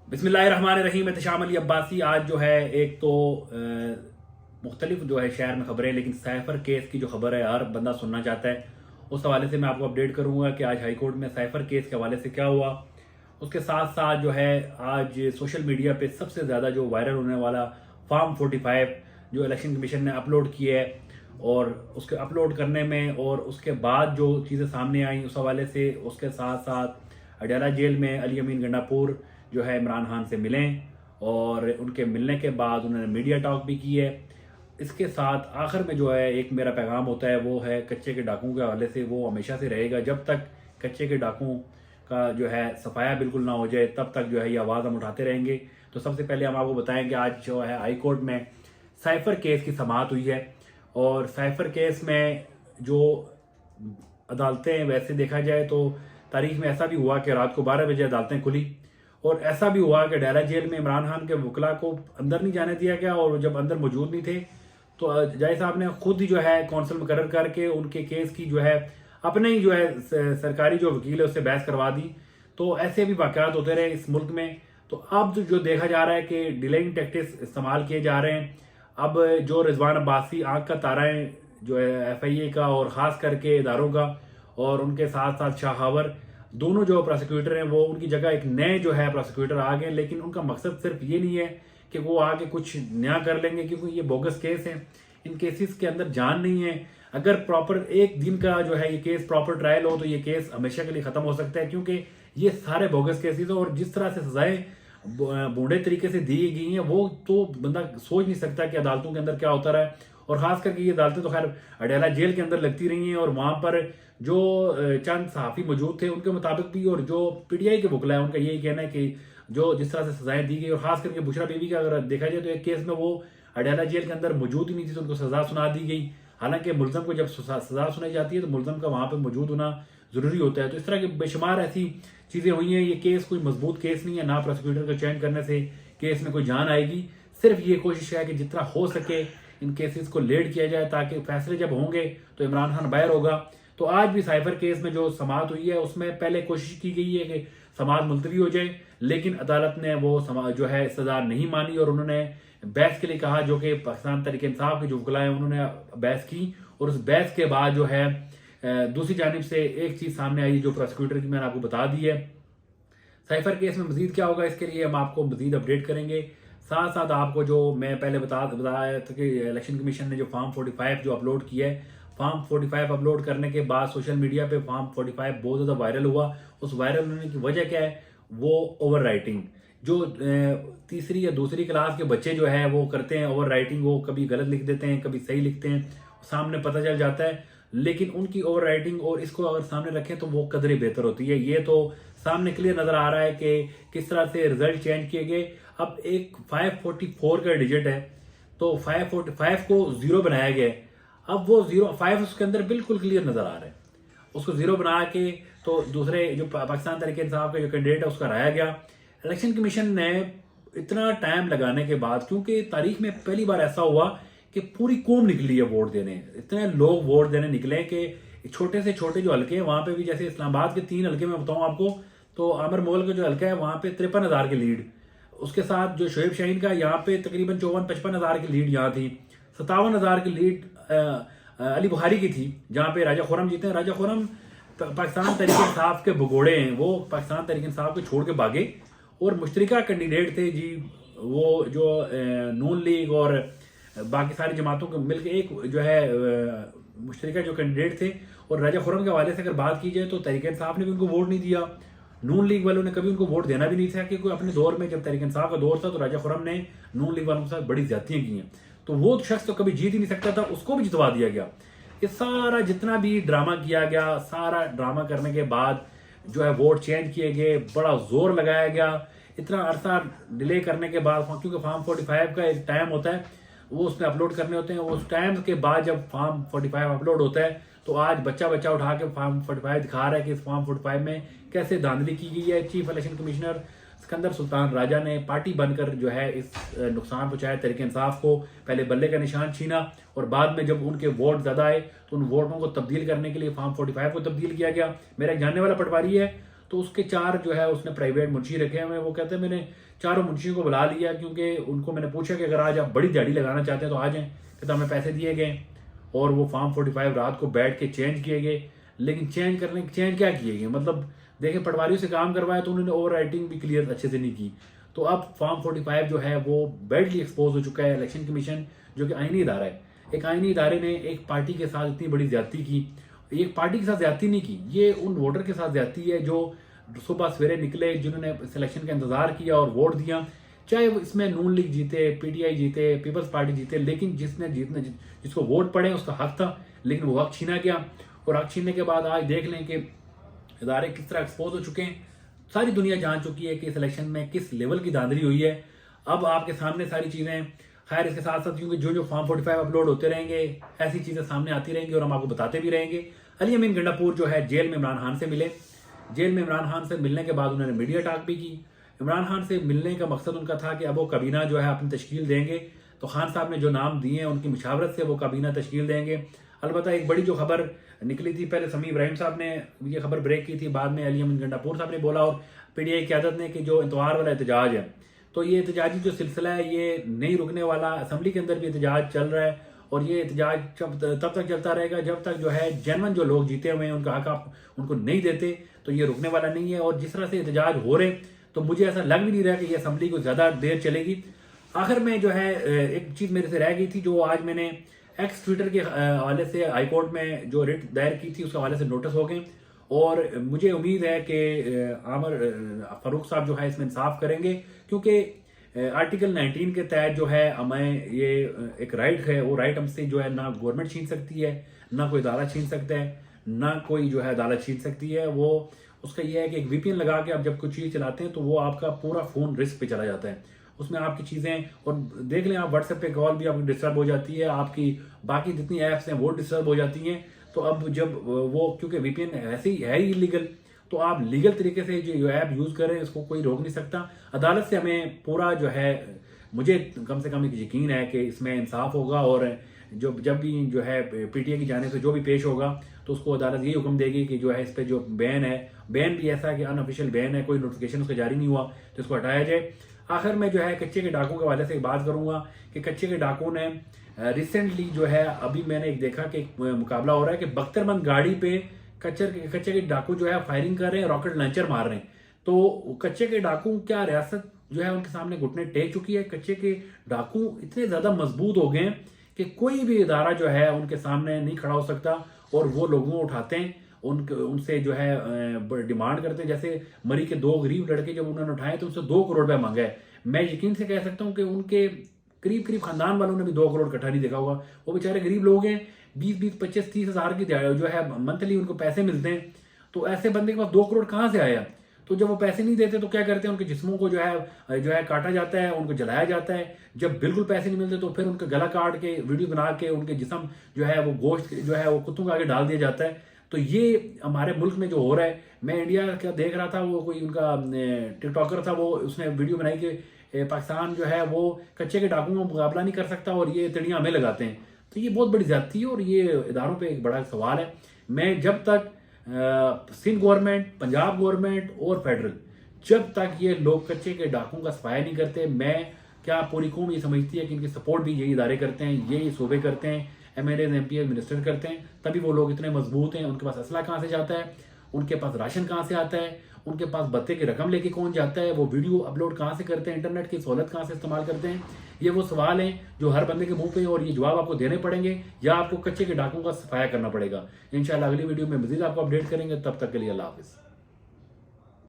بسم اللہ الرحمن الرحیم. احتشام علی عباسی. آج جو ہے ایک تو مختلف جو ہے شہر میں خبریں، لیکن سائفر کیس کی جو خبر ہے ہر بندہ سننا چاہتا ہے. اس حوالے سے میں آپ کو اپڈیٹ کروں گا کہ آج ہائی کورٹ میں سائفر کیس کے حوالے سے کیا ہوا. اس کے ساتھ ساتھ جو ہے آج سوشل میڈیا پہ سب سے زیادہ جو وائرل ہونے والا فارم 45 جو الیکشن کمیشن نے اپلوڈ کیا ہے، اور اس کے اپلوڈ کرنے میں اور اس کے بعد جو چیزیں سامنے آئیں اس حوالے سے، اس کے ساتھ ساتھ اڈیالہ جیل میں علی امین گنڈاپور جو ہے عمران خان سے ملیں، اور ان کے ملنے کے بعد انہوں نے میڈیا ٹاک بھی کی ہے. اس کے ساتھ آخر میں جو ہے ایک میرا پیغام ہوتا ہے، وہ ہے کچے کے ڈاکوں کے حوالے سے. وہ ہمیشہ سے رہے گا جب تک کچے کے ڈاکوں کا جو ہے صفایا بالکل نہ ہو جائے، تب تک جو ہے یہ آواز ہم اٹھاتے رہیں گے. تو سب سے پہلے ہم آپ کو بتائیں کہ آج جو ہے ہائی کورٹ میں سائفر کیس کی سماعت ہوئی ہے. اور سائفر کیس میں جو عدالتیں، ویسے دیکھا جائے تو تاریخ میں ایسا بھی ہوا کہ رات کو 12 بجے عدالتیں کھلی، اور ایسا بھی ہوا کہ اڈیالہ جیل میں عمران خان کے وکلاء کو اندر نہیں جانے دیا گیا، اور جب اندر موجود نہیں تھے تو جج صاحب نے خود ہی جو ہے کونسل مقرر کر کے ان کے کیس کی جو ہے اپنے ہی جو ہے سرکاری جو وکیل ہے اس سے بحث کروا دی. تو ایسے بھی واقعات ہوتے رہے اس ملک میں. تو اب جو دیکھا جا رہا ہے کہ ڈیلنگ ٹیکٹکس استعمال کیے جا رہے ہیں. اب جو رضوان عباسی آنکھ کا تارا ہے جو ہے ایف آئی اے کا اور خاص کر کے اداروں کا، اور ان کے ساتھ ساتھ شاہ خاور، دونوں جو پروسیکیوٹر ہیں وہ ان کی جگہ ایک نئے جو ہے پروسیکیوٹر آ گئے. لیکن ان کا مقصد صرف یہ نہیں ہے کہ وہ آگے کچھ نیا کر لیں گے، کیونکہ یہ بوگس کیس ہیں. ان کیسز کے اندر جان نہیں ہے. اگر پراپر ایک دن کا جو ہے یہ کیس پراپر ٹرائل ہو تو یہ کیس ہمیشہ کے لیے ختم ہو سکتا ہے، کیونکہ یہ سارے بوگس کیسز ہیں. اور جس طرح سے سزائیں بونڈے طریقے سے دی گئی ہیں وہ تو بندہ سوچ نہیں سکتا کہ عدالتوں کے اندر کیا ہوتا رہا ہے. اور خاص کر کے یہ عدالتیں تو خیر اڈیالہ جیل کے اندر لگتی رہی ہیں، اور وہاں پر جو چند صحافی موجود تھے ان کے مطابق بھی، اور جو پی ٹی آئی کے وکلاء ہیں ان کا یہی کہنا ہے کہ جو جس طرح سے سزائیں دی گئی، اور خاص کر کے بشرا بیوی کا اگر دیکھا جائے تو ایک کیس میں وہ اڈیالہ جیل کے اندر موجود ہی نہیں تھی تو ان کو سزا سنا دی گئی. حالانکہ ملزم کو جب سزا سنائی جاتی ہے تو ملزم کا وہاں پہ موجود ہونا ضروری ہوتا ہے. تو اس طرح کے بے شمار ایسی چیزیں ہوئی ہیں. یہ کیس کوئی مضبوط کیس نہیں ہے، نہ پروسیکیوٹر کا چینج کرنے سے کیس میں کوئی جان آئے گی. صرف یہ کوشش ہے کہ جتنا ہو سکے ان کیسز کو لیٹ کیا جائے، تاکہ فیصلے جب ہوں گے تو عمران خان باہر ہوگا. تو آج بھی سائفر کیس میں جو سماعت ہوئی ہے اس میں پہلے کوشش کی گئی ہے کہ سماعت ملتوی ہو جائے، لیکن عدالت نے وہ جو ہے استدعا نہیں مانی، اور انہوں نے بحث کے لیے کہا، جو کہ پاکستان تحریک انصاف کے جو وکلاء ہیں انہوں نے بحث کی. اور اس بحث کے بعد جو ہے دوسری جانب سے ایک چیز سامنے آئی جو پروسیکیوٹر کی میں نے آپ کو بتا دی ہے. سائفر کیس میں مزید کیا ہوگا اس کے لیے ہم آپ کو مزید اپڈیٹ کریں گے. ساتھ ساتھ آپ کو جو میں پہلے بتایا تھا کہ الیکشن کمیشن نے جو فارم 45 جو اپلوڈ کیا ہے، فارم 45 اپلوڈ کرنے کے بعد سوشل میڈیا پہ فارم 45 بہت زیادہ وائرل ہوا. اس وائرل ہونے کی وجہ کیا ہے؟ وہ اوور رائٹنگ جو تیسری یا دوسری کلاس کے بچے جو ہے وہ کرتے ہیں اوور رائٹنگ. وہ کبھی غلط لکھ دیتے ہیں، کبھی صحیح لکھتے ہیں، سامنے پتہ چل جاتا ہے. لیکن ان کی اوور رائٹنگ اور اس کو اگر سامنے رکھیں تو وہ قدرے بہتر ہوتی ہے. یہ تو سامنے کلیئر نظر آ رہا ہے کہ کس طرح سے رزلٹ چینج کیے گئے. اب ایک 544 کا ڈیجٹ ہے تو 545 کو 0 بنایا گیا ہے. اب وہ 5 اس کے اندر بالکل کلیئر نظر آ رہا ہے. اس کو 0 بنا کے تو دوسرے جو پاکستان تحریک انصاف کا جو کینڈیڈیٹ ہے اس کا رہا گیا. الیکشن کمیشن نے اتنا ٹائم لگانے کے بعد، کیونکہ تاریخ میں پہلی بار ایسا ہوا کہ پوری قوم نکلی ہے ووٹ دینے، اتنے لوگ ووٹ دینے نکلے کہ چھوٹے سے چھوٹے جو حلقے ہیں وہاں پہ بھی، جیسے اسلام آباد کے 3 حلقے میں بتاؤں آپ کو، تو عامر مغل کا جو حلقہ ہے وہاں پہ 53,000 کی لیڈ. اس کے ساتھ جو شعیب شاہین کا یہاں پہ تقریباً 54-55,000 کی لیڈ یہاں تھی. 57,000 کی لیڈ علی بخاری کی تھی جہاں پہ راجہ خرم جیتے ہیں. راجہ خرم پاکستان تحریک انصاف کے بگوڑے ہیں، وہ پاکستان تحریک انصاف کو چھوڑ کے بھاگے اور مشترکہ کینڈیڈیٹ تھے جی. وہ جو نون لیگ اور باقی ساری جماعتوں کو مل کے ایک جو ہے مشترکہ جو کینڈیڈیٹ تھے. اور راجہ خرم کے حوالے سے اگر بات کی جائے تو تحریک انصاف نے بھی ان کو ووٹ نہیں دیا، نون لیگ والوں نے کبھی ان کو ووٹ دینا بھی نہیں تھا، کیونکہ اپنے دور میں جب تحریک انصاف کا دور تھا تو راجہ خرم نے نون لیگ والوں کے ساتھ بڑی زیادتیاں کی ہیں. تو وہ شخص تو کبھی جیت ہی نہیں سکتا تھا، اس کو بھی جتوا دیا گیا. یہ سارا جتنا بھی ڈرامہ کیا گیا، سارا ڈرامہ کرنے کے بعد جو ہے ووٹ چینج کیے گئے، بڑا زور لگایا گیا. اتنا عرصہ ڈیلے کرنے کے بعد، کیونکہ فارم 45 کا ایک ٹائم ہوتا ہے وہ اس میں اپلوڈ کرنے ہوتے ہیں، اس ٹائم کے بعد جب فارم 45 اپلوڈ ہوتا ہے تو آج بچہ اٹھا کے فارم 45 دکھا رہا ہے کہ اس فارم 45 میں کیسے دھاندلی کی گئی ہے. چیف الیکشن کمشنر سکندر سلطان راجہ نے پارٹی بن کر جو ہے اس نقصان پہنچایا تحریک انصاف کو. پہلے بلے کا نشان چھینا، اور بعد میں جب ان کے ووٹ زیادہ آئے تو ان ووٹوں کو تبدیل کرنے کے لیے فارم 45 کو تبدیل کیا گیا. میرا ایک جاننے والا پٹواری ہے تو تو اس کے 4 جو ہے اس نے پرائیویٹ منشی رکھے ہوئے ہیں. وہ کہتے ہیں میں نے چاروں منشیوں کو بلا لیا کیونکہ ان کو میں نے پوچھا کہ اگر آج آپ بڑی دیہڑی لگانا چاہتے ہیں تو آ جائیں. کہتا ہمیں پیسے دیے گئے اور وہ فارم 45 رات کو بیٹھ کے چینج کیے گئے. لیکن چینج کیا کیے گئے, مطلب دیکھیں پٹواریوں سے کام کروایا تو انہوں نے اوور رائٹنگ بھی کلیئر اچھے سے نہیں کی. تو اب فارم 45 جو ہے وہ بیڈلی ایکسپوز ہو چکا ہے. الیکشن کمیشن جو کہ آئینی ادارہ ہے, ایک آئینی ادارے نے ایک پارٹی کے ساتھ اتنی بڑی زیادتی کی. ایک پارٹی کے ساتھ زیادتی نہیں کی, یہ ان ووٹر کے ساتھ زیادتی ہے جو صبح سویرے نکلے, جنہوں نے اس الیکشن کا انتظار کیا اور ووٹ دیا. چاہے وہ اس میں نون لیگ جیتے, پی ٹی آئی جیتے, پیپلز پارٹی جیتے, لیکن جس کو ووٹ پڑے اس کا حق تھا, لیکن وہ حق چھینا گیا. اور حق چھیننے کے بعد آج دیکھ لیں کہ ادارے کس طرح ایکسپوز ہو چکے ہیں. ساری دنیا جان چکی ہے کہ اس الیکشن میں کس لیول کی دھاندلی ہوئی ہے. اب آپ کے سامنے ساری چیزیں, خیر اس کے ساتھ ساتھ کیونکہ جو فارم 45 اپلوڈ ہوتے رہیں گے ایسی چیزیں سامنے آتی رہیں گی اور ہم آپ کو بتاتے بھی رہیں گے. علی امین گنڈا پور جو ہے جیل میں عمران خان سے ملے. جیل میں عمران خان سے ملنے کے بعد انہوں نے میڈیا ٹاک بھی کی. عمران خان سے ملنے کا مقصد ان کا تھا کہ اب وہ کابینہ جو ہے اپنی تشکیل دیں گے. تو خان صاحب نے جو نام دیے ہیں ان کی مشاورت سے وہ کابینہ تشکیل دیں گے. البتہ ایک بڑی جو خبر نکلی تھی, پہلے سمیع ابراہیم صاحب نے یہ خبر بریک کی تھی, بعد میں علی امین گنڈا پور صاحب نے بولا اور پی ٹی آئی قیادت نے کہ جو اتوار والا احتجاج ہے تو یہ احتجاجی جو سلسلہ ہے یہ نہیں رکنے والا. اسمبلی کے اندر بھی احتجاج چل رہا ہے اور یہ احتجاج تب تک چلتا رہے گا جب تک جو ہے جینون جو لوگ جیتے ہوئے ہیں ان کا حق آپ ان کو نہیں دیتے. تو یہ رکنے والا نہیں ہے. اور جس طرح سے احتجاج ہو رہے تو مجھے ایسا لگ بھی نہیں رہا کہ یہ اسمبلی کو زیادہ دیر چلے گی. آخر میں جو ہے ایک چیز میرے سے رہ گئی تھی جو آج میں نے ایکس ٹویٹر کے حوالے سے ہائی کورٹ میں جو ریٹ دائر کی تھی اس کے حوالے سے نوٹس ہو گئے اور مجھے امید ہے کہ عامر فاروق صاحب جو ہے اس میں انصاف کریں گے کیونکہ آرٹیکل 19 کے تحت جو ہے ہمیں یہ ایک رائٹ ہے, وہ رائٹ ہم سے جو ہے نہ گورنمنٹ چھین سکتی ہے, نہ کوئی ادارہ چھین سکتا ہے, نہ کوئی جو ہے عدالت چھین سکتی ہے. وہ اس کا یہ ہے کہ ایک وی پی این لگا کے آپ جب کوئی چیز چلاتے ہیں تو وہ آپ کا پورا فون رسک پہ چلا جاتا ہے. اس میں آپ کی چیزیں, اور دیکھ لیں آپ واٹس ایپ پہ کال بھی آپ کی ڈسٹرب ہو جاتی ہے, آپ کی باقی جتنی ایپس ہیں وہ ڈسٹرب ہو جاتی ہیں. تو اب جب وہ کیونکہ وی پی این ایسے ہی ہے ہی لیگل, تو آپ لیگل طریقے سے جو ایپ یوز کریں اس کو کوئی روک نہیں سکتا. عدالت سے ہمیں پورا جو ہے, مجھے کم سے کم ایک یقین ہے کہ اس میں انصاف ہوگا اور جب بھی جو ہے پی ٹی اے کی جانب سے جو بھی پیش ہوگا تو اس کو عدالت یہی حکم دے گی کہ جو ہے اس پہ جو بین ہے, بین بھی ایسا ہے کہ ان آفیشیل بین ہے, کوئی نوٹیفیکیشن اس کا جاری نہیں ہوا تو اس کو ہٹایا جائے. آخر میں جو ہے کچے کے ڈاکوں کے حوالے سے بات کروں گا کہ کچے کے ڈاکوں نے ریسنٹلی جو ہے ابھی میں نے ایک دیکھا کہ مقابلہ ہو رہا ہے کہ بختر بند گاڑی پہ کچے کے ڈاکو جو ہے فائرنگ کر رہے ہیں, راکٹ لانچر مار رہے ہیں. تو کچے کے ڈاکو کیا ریاست جو ہے ان کے سامنے گھٹنے ٹیک چکی ہے. کچے کے ڈاکو اتنے زیادہ مضبوط ہو گئے ہیں کہ کوئی بھی ادارہ جو ہے ان کے سامنے نہیں کھڑا ہو سکتا اور وہ لوگوں اٹھاتے ہیں, ان سے جو ہے ڈیمانڈ کرتے ہیں. جیسے مری کے 2 غریب لڑکے جب انہوں نے اٹھائے تو ان سے 2 کروڑ روپے مانگا ہے. میں یقین سے کہہ سکتا ہوں کہ ان کے قریب خاندان والوں نے بھی 2 کروڑ اکٹھا نہیں دیکھا ہوگا. وہ بیچارے غریب لوگ ہیں, 20 25 30 ہزار کی جو ہے منتھلی ان کو پیسے ملتے ہیں. تو ایسے بندے کے پاس 2 کروڑ کہاں سے آیا؟ تو جب وہ پیسے نہیں دیتے تو کیا کرتے ہیں, ان کے جسموں کو جو ہے کاٹا جاتا ہے, ان کو جلایا جاتا ہے. جب بالکل پیسے نہیں ملتے تو پھر ان کا گلا کاٹ کے ویڈیو بنا کے ان کے جسم جو ہے وہ گوشت جو ہے وہ کتوں کے آگے ڈال دیا جاتا ہے. تو یہ ہمارے ملک میں جو ہو رہا ہے, میں انڈیا کا دیکھ رہا تھا, وہ کوئی ان کا ٹک ٹاکر تھا, وہ اس نے ویڈیو بنائی کہ پاکستان جو ہے وہ کچے کے ڈاکوں کا مقابلہ نہیں کر سکتا اور یہ تڑیاں ہمیں لگاتے ہیں. تو یہ بہت بڑی زیادتی ہے اور یہ اداروں پہ ایک بڑا سوال ہے. میں جب تک سندھ گورنمنٹ, پنجاب گورنمنٹ اور فیڈرل جب تک یہ لوگ کچے کے ڈاکوں کا صفایا نہیں کرتے, میں کیا پوری قوم یہ سمجھتی ہے کہ ان کی سپورٹ بھی یہی ادارے کرتے ہیں, یہی صوبے کرتے ہیں, M L A M P minister کرتے ہیں, تبھی وہ لوگ اتنے مضبوط ہیں. ان کے پاس اسلحہ کہاں سے جاتا ہے, ان کے پاس راشن کہاں سے آتا ہے, ان کے پاس بتے کی رقم لے کے کون جاتا ہے, وہ ویڈیو اپلوڈ کہاں سے کرتے ہیں, انٹرنیٹ کی سہولت کہاں سے استعمال کرتے ہیں. یہ وہ سوال ہیں جو ہر بندے کے منہ پہ, اور یہ جواب آپ کو دینے پڑیں گے یا آپ کو کچے کے ڈاکوں کا صفایا کرنا پڑے گا. انشاءاللہ اگلی ویڈیو میں مزید آپ کو اپڈیٹ کریں گے. تب تک کے لیے اللہ حافظ.